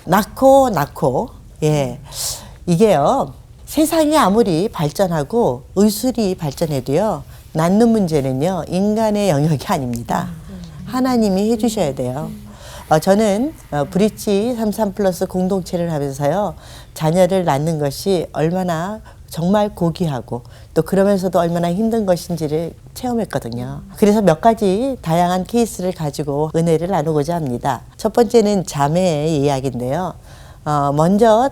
낳고 예, 이게요 세상이 아무리 발전하고 의술이 발전해도요 낳는 문제는요 인간의 영역이 아닙니다. 하나님이 해주셔야 돼요. 저는 브릿지 33 플러스 공동체를 하면서요 자녀를 낳는 것이 얼마나 정말 고귀하고 또 그러면서도 얼마나 힘든 것인지를 체험했거든요. 그래서 몇 가지 다양한 케이스를 가지고 은혜를 나누고자 합니다. 첫 번째는 자매의 이야기인데요. 먼저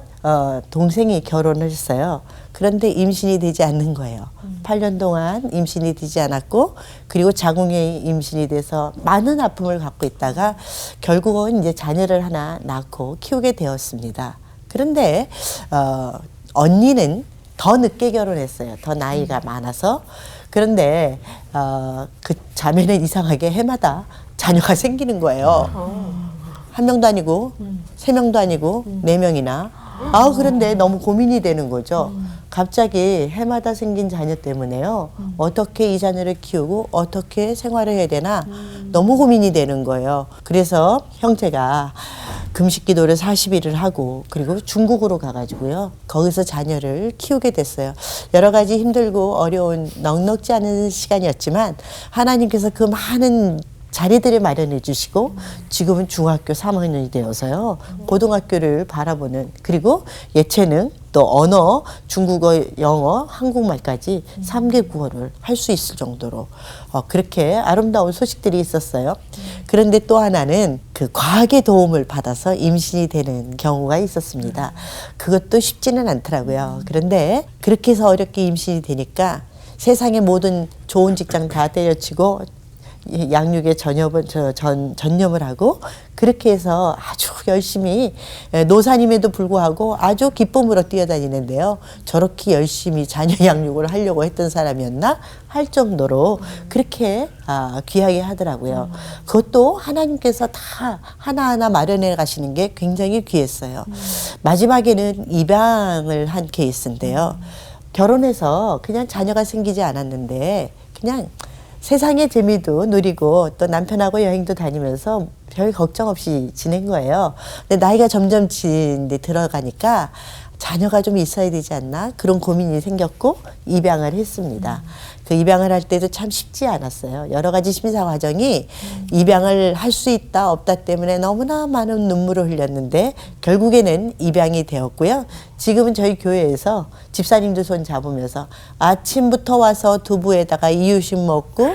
동생이 결혼을 했어요. 그런데 임신이 되지 않는 거예요. 8년 동안 임신이 되지 않았고 그리고 자궁에 임신이 돼서 많은 아픔을 갖고 있다가 결국은 이제 자녀를 하나 낳고 키우게 되었습니다. 그런데 언니는 더 늦게 결혼했어요. 더 나이가 많아서. 그런데 그 자매는 이상하게 해마다 자녀가 생기는 거예요. 한 명도 아니고 세 명도 아니고 네 명이나. 그런데 너무 고민이 되는 거죠. 갑자기 해마다 생긴 자녀 때문에요. 어떻게 이 자녀를 키우고 어떻게 생활을 해야 되나 너무 고민이 되는 거예요. 그래서 형제가 금식 기도를 40일을 하고 그리고 중국으로 가가지고요. 거기서 자녀를 키우게 됐어요. 여러 가지 힘들고 어려운 넉넉지 않은 시간이었지만 하나님께서 그 많은 자리들을 마련해 주시고 지금은 중학교 3학년이 되어서요. 고등학교를 바라보는 그리고 예체능 또 언어 중국어, 영어, 한국말까지 3개 국어를 할 수 있을 정도로 그렇게 아름다운 소식들이 있었어요. 그런데 또 하나는 그 과학의 도움을 받아서 임신이 되는 경우가 있었습니다. 그것도 쉽지는 않더라고요. 그런데 그렇게 해서 어렵게 임신이 되니까 세상의 모든 좋은 직장 다 때려치고 양육에 전념을 하고 그렇게 해서 아주 열심히 노사님에도 불구하고 아주 기쁨으로 뛰어다니는데요. 저렇게 열심히 자녀 양육을 하려고 했던 사람이었나 할 정도로 그렇게 귀하게 하더라고요. 그것도 하나님께서 다 하나하나 마련해 가시는 게 굉장히 귀했어요. 마지막에는 입양을 한 케이스인데요. 결혼해서 그냥 자녀가 생기지 않았는데 그냥 세상의 재미도 누리고 또 남편하고 여행도 다니면서 별 걱정 없이 지낸 거예요. 근데 나이가 점점 들어가니까 자녀가 좀 있어야 되지 않나 그런 고민이 생겼고 입양을 했습니다. 그 입양을 할 때도 참 쉽지 않았어요. 여러 가지 심사 과정이 입양을 할 수 있다 없다 때문에 너무나 많은 눈물을 흘렸는데 결국에는 입양이 되었고요. 지금은 저희 교회에서 집사님들 손 잡으면서 아침부터 와서 두부에다가 이유식 먹고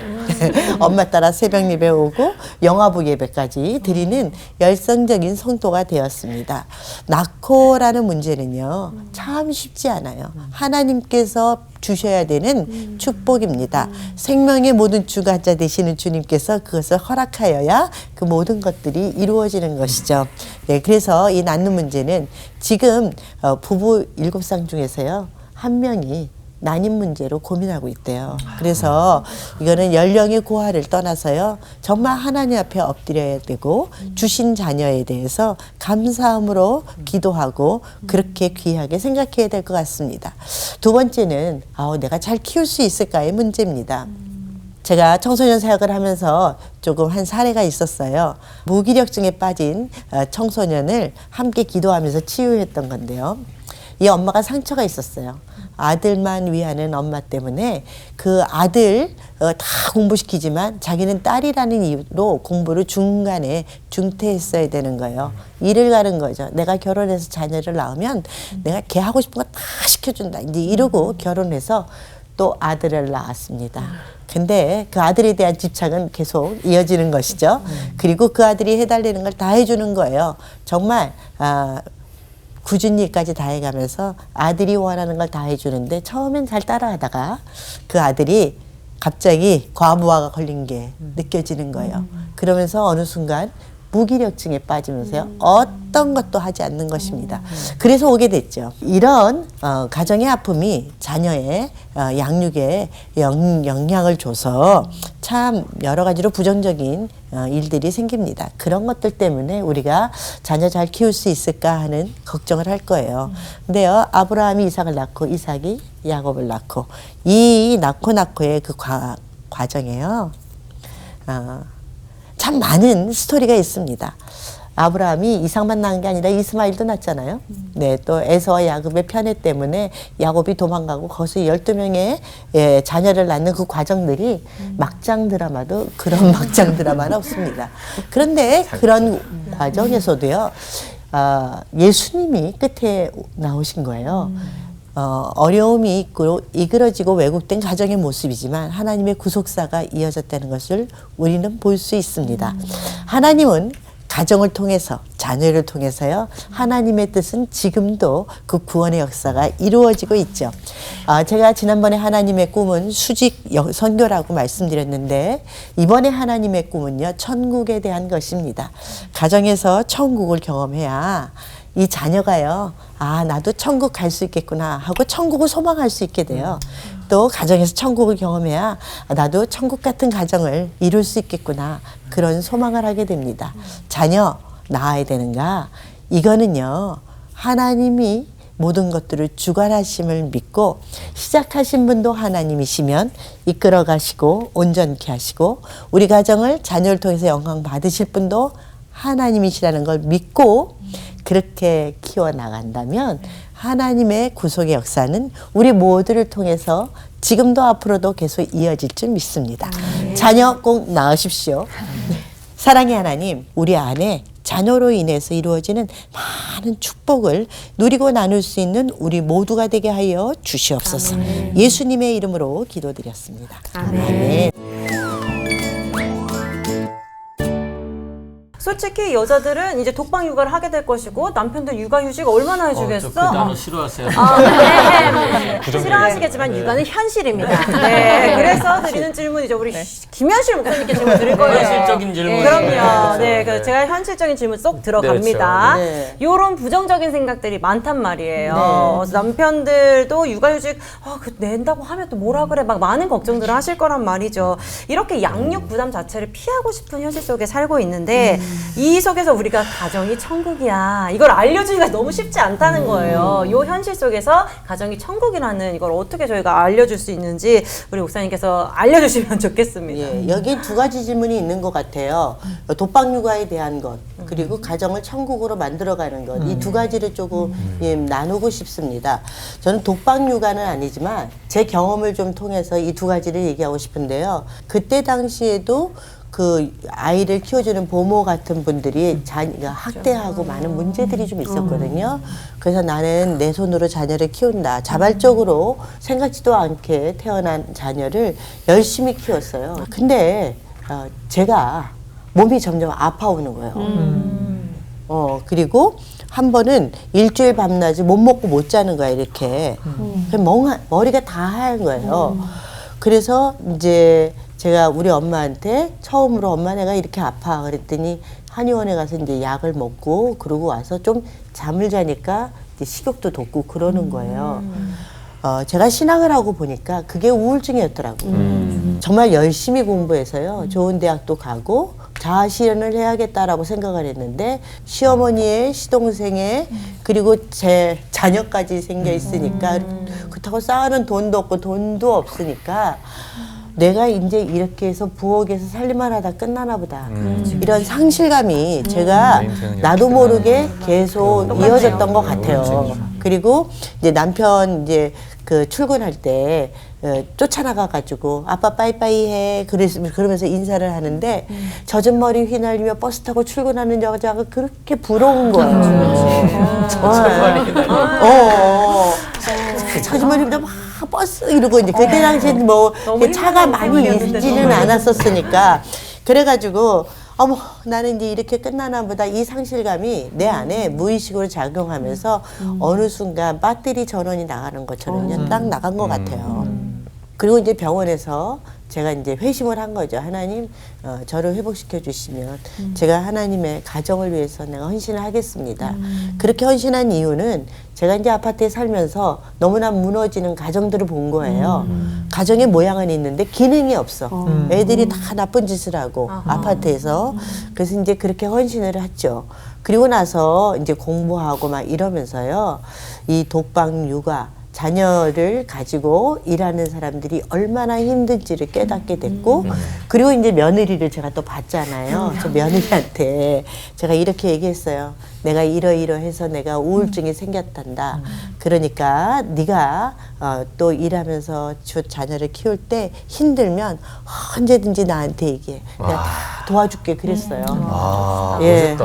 엄마 따라 새벽 예배 오고 영화부 예배까지 드리는 열성적인 성도가 되었습니다. 낳고라는 문제는요 참 쉽지 않아요. 하나님께서 주셔야 되는 축복입니다. 생명의 모든 주관자 되시는 주님께서 그것을 허락하여야 그 모든 것들이 이루어지는 것이죠. 네, 그래서 이 낳는 문제는 지금 부부 7쌍 중에서요 한 명이 난임 문제로 고민하고 있대요. 그래서 이거는 연령의 고하를 떠나서요 정말 하나님 앞에 엎드려야 되고 주신 자녀에 대해서 감사함으로 기도하고 그렇게 귀하게 생각해야 될 것 같습니다. 두 번째는 내가 잘 키울 수 있을까의 문제입니다. 제가 청소년 사역을 하면서 조금 한 사례가 있었어요. 무기력증에 빠진 청소년을 함께 기도하면서 치유했던 건데요. 이 엄마가 상처가 있었어요. 아들만 위하는 엄마 때문에 그 아들 다 공부시키지만 자기는 딸이라는 이유로 공부를 중간에 중퇴했어야 되는 거예요. 일을 가는 거죠. 내가 결혼해서 자녀를 낳으면 내가 걔 하고 싶은 거 다 시켜준다. 이제 이러고 결혼해서 또 아들을 낳았습니다. 근데 그 아들에 대한 집착은 계속 이어지는 것이죠. 그리고 그 아들이 해달라는 걸 다 해주는 거예요. 정말 굳은 일까지 다 해가면서 아들이 원하는 걸 다 해주는데 처음엔 잘 따라하다가 그 아들이 갑자기 과부하가 걸린 게 느껴지는 거예요. 그러면서 어느 순간 무기력증에 빠지면서요. 어떤 것도 하지 않는 것입니다. 그래서 오게 됐죠. 이런 가정의 아픔이 자녀의 양육에 영향을 줘서 참 여러 가지로 부정적인 일들이 생깁니다. 그런 것들 때문에 우리가 자녀 잘 키울 수 있을까 하는 걱정을 할 거예요. 근데요. 아브라함이 이삭을 낳고 이삭이 야곱을 낳고 이 낳고의 그 과정이에요. 참 많은 스토리가 있습니다. 아브라함이 이삭만 낳은 게 아니라 이스마일도 낳았잖아요. 네, 또 에서와 야곱의 편애 때문에 야곱이 도망가고 거기서 12명의 예, 자녀를 낳는 그 과정들이 막장 드라마도 그런 막장 드라마는 없습니다. 그런데 그런 과정에서도요. 예수님이 끝에 나오신 거예요. 어려움이 있고 이그러지고 왜곡된 가정의 모습이지만 하나님의 구속사가 이어졌다는 것을 우리는 볼 수 있습니다. 하나님은 가정을 통해서 자녀를 통해서요. 하나님의 뜻은 지금도 그 구원의 역사가 이루어지고 있죠. 제가 지난번에 하나님의 꿈은 수직 선교라고 말씀드렸는데 이번에 하나님의 꿈은요. 천국에 대한 것입니다. 가정에서 천국을 경험해야 이 자녀가요. 나도 천국 갈 수 있겠구나 하고 천국을 소망할 수 있게 돼요. 또 가정에서 천국을 경험해야 나도 천국 같은 가정을 이룰 수 있겠구나 그런 소망을 하게 됩니다. 자녀 낳아야 되는가? 이거는요. 하나님이 모든 것들을 주관하심을 믿고 시작하신 분도 하나님이시면 이끌어 가시고 온전케 하시고 우리 가정을 자녀를 통해서 영광 받으실 분도 하나님이시라는 걸 믿고 그렇게 키워나간다면 하나님의 구속의 역사는 우리 모두를 통해서 지금도 앞으로도 계속 이어질 줄 믿습니다. 자녀 꼭 낳으십시오. 사랑의 하나님, 우리 안에 자녀로 인해서 이루어지는 많은 축복을 누리고 나눌 수 있는 우리 모두가 되게 하여 주시옵소서. 예수님의 이름으로 기도드렸습니다. 아멘. 솔직히 여자들은 이제 독방 육아를 하게 될 것이고 남편들 육아휴직 얼마나 해주겠어? 그 단어 싫어하세요. 네. 싫어하시겠지만 육아는 현실입니다. 네, 그래서 드리는 질문이죠. 우리 김현실 목사님께 질문 드릴 거예요. 현실적인 질문. 그럼요. 네, 제가 현실적인 질문 쏙 들어갑니다. 네. 요런 부정적인 생각들이 많단 말이에요. 네. 그래서 남편들도 육아휴직 낸다고 하면 또 뭐라 그래 막 많은 걱정들을 하실 거란 말이죠. 이렇게 양육 부담 자체를 피하고 싶은 현실 속에 살고 있는데 이 속에서 우리가 가정이 천국이야 이걸 알려주기가 너무 쉽지 않다는 거예요. 이 현실 속에서 가정이 천국이라는 이걸 어떻게 저희가 알려줄 수 있는지 우리 목사님께서 알려주시면 좋겠습니다. 예, 여기 두 가지 질문이 있는 것 같아요. 독방 육아에 대한 것 그리고 가정을 천국으로 만들어가는 것 이 두 가지를 조금 나누고 싶습니다. 저는 독방 육아는 아니지만 제 경험을 좀 통해서 이 두 가지를 얘기하고 싶은데요. 그때 당시에도 그 아이를 키워주는 보모 같은 분들이 학대하고 많은 문제들이 좀 있었거든요. 그래서 나는 내 손으로 자녀를 키운다. 자발적으로 생각지도 않게 태어난 자녀를 열심히 키웠어요. 근데 제가 몸이 점점 아파오는 거예요. 그리고 한 번은 일주일 밤낮을 못 먹고 못 자는 거야, 이렇게. 머리가 다 하얀 거예요. 그래서 이제 제가 우리 엄마한테 처음으로 엄마 내가 이렇게 아파 그랬더니 한의원에 가서 이제 약을 먹고 그러고 와서 좀 잠을 자니까 이제 식욕도 돋고 그러는 거예요. 제가 신학을 하고 보니까 그게 우울증이었더라고요. 정말 열심히 공부해서요. 좋은 대학도 가고 자아실현을 해야겠다라고 생각을 했는데 시어머니의 시동생의 그리고 제 자녀까지 생겨 있으니까 그렇다고 쌓아놓은 돈도 없고 돈도 없으니까 내가 이제 이렇게 해서 부엌에서 살림만 하다 끝나나 보다. 이런 상실감이 제가 나도 모르게 계속 이어졌던 것 같아요. 그리고 이제 남편 이제 그 출근할 때 쫓아나가가지고 아빠 빠이빠이 해 그러면서 인사를 하는데 젖은 머리 휘날리며 버스 타고 출근하는 여자가 그렇게 부러운 거예요. 젖은 머리 휘날리며 막 버스 이러고 이제 그때 당시에는 뭐 차가 많이 있지는 않았었으니까 그래가지고 어머 나는 이제 이렇게 끝나나 보다 이 상실감이 내 안에 무의식으로 작용하면서 어느 순간 배터리 전원이 나가는 것처럼요 딱 나간 것 같아요. 그리고 이제 병원에서 제가 이제 회심을 한 거죠. 하나님, 저를 회복시켜 주시면 제가 하나님의 가정을 위해서 내가 헌신을 하겠습니다. 그렇게 헌신한 이유는 제가 이제 아파트에 살면서 너무나 무너지는 가정들을 본 거예요. 가정의 모양은 있는데 기능이 없어. 애들이 다 나쁜 짓을 하고 아파트에서. 그래서 이제 그렇게 헌신을 했죠. 그리고 나서 이제 공부하고 막 이러면서요. 이 독방 육아 자녀를 가지고 일하는 사람들이 얼마나 힘든지를 깨닫게 됐고 그리고 이제 며느리를 제가 또 봤잖아요. 저 며느리한테 제가 이렇게 얘기했어요. 내가 이러이러해서 내가 우울증이 생겼단다. 그러니까 네가 또 일하면서 자녀를 키울 때 힘들면 언제든지 나한테 얘기해. 내가 다 도와줄게 그랬어요. 예,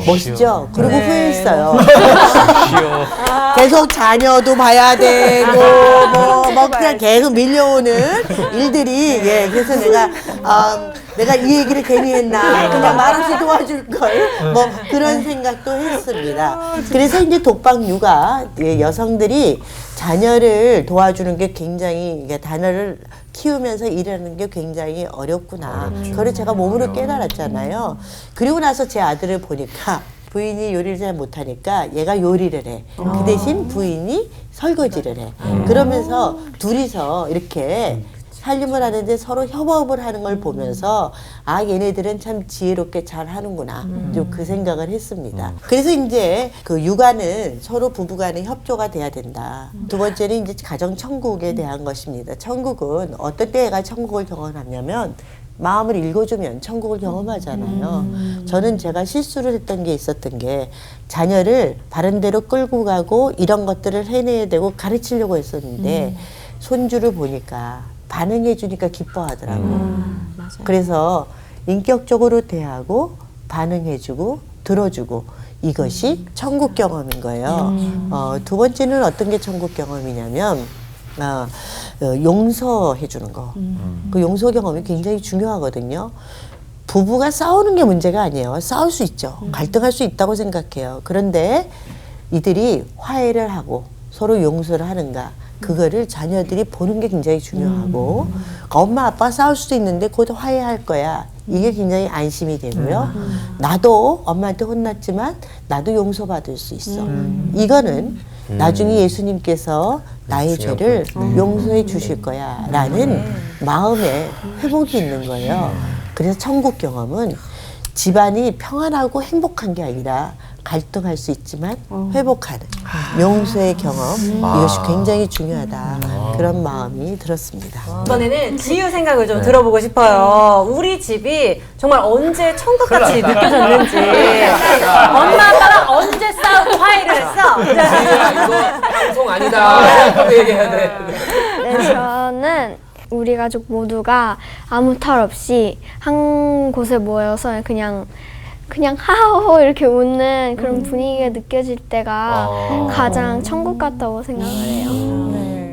멋있죠? 그리고 네. 후회했어요. 계속 자녀도 봐야 되고 뭐 그냥 계속 밀려오는 일들이 예 그래서 내가 이 얘기를 괜히 했나 그냥 말없이 도와줄 걸 뭐 그런 생각도 했습니다. 그래서 이제 독박 육아 예, 여성들이 자녀를 도와주는 게 굉장히 이게 자녀를 키우면서 일하는 게 굉장히 어렵구나. 그걸 제가 몸으로 깨달았잖아요. 그리고 나서 제 아들을 보니까 부인이 요리를 잘 못하니까 얘가 요리를 해. 그 대신 부인이 설거지를 해. 그러면서 둘이서 이렇게 살림을 하는데 서로 협업을 하는 걸 보면서 아 얘네들은 참 지혜롭게 잘 하는구나. 좀 그 생각을 했습니다. 그래서 이제 그 육아는 서로 부부간의 협조가 돼야 된다. 두 번째는 이제 가정 천국에 대한 것입니다. 천국은 어떤 때가 천국을 경험하냐면 마음을 읽어주면 천국을 경험하잖아요. 저는 제가 실수를 했던 게 있었던 게 자녀를 바른 대로 끌고 가고 이런 것들을 해내야 되고 가르치려고 했었는데 손주를 보니까 반응해 주니까 기뻐하더라고요. 그래서 인격적으로 대하고 반응해 주고 들어주고 이것이 천국 경험인 거예요. 두 번째는 어떤 게 천국 경험이냐면 용서해 주는 거. 그 용서 경험이 굉장히 중요하거든요. 부부가 싸우는 게 문제가 아니에요. 싸울 수 있죠. 갈등할 수 있다고 생각해요. 그런데 이들이 화해를 하고 서로 용서를 하는가. 그거를 자녀들이 보는 게 굉장히 중요하고 엄마 아빠 싸울 수도 있는데 곧 화해할 거야. 이게 굉장히 안심이 되고요. 나도 엄마한테 혼났지만 나도 용서받을 수 있어. 이거는 나중에 예수님께서 나의 죄를 용서해 주실 거야 라는 마음의 회복이 있는 거예요. 그래서 천국 경험은 집안이 평안하고 행복한 게 아니라 갈등할 수 있지만 회복하는 용서의 경험 이것이 굉장히 중요하다. 그런 마음이 들었습니다. 이번에는 지유 생각을 좀 들어보고 싶어요. 우리 집이 정말 언제 천국같이 느껴졌는지 엄마 아빠랑 언제 싸우고 화해를 했어? 이거 방송 아니다. 이렇게 얘기해야 돼. 네, 저는 우리 가족 모두가 아무 탈 없이 한 곳에 모여서 그냥 하하호 이렇게 웃는 그런 분위기가 느껴질 때가 가장 천국 같다고 생각을 해요.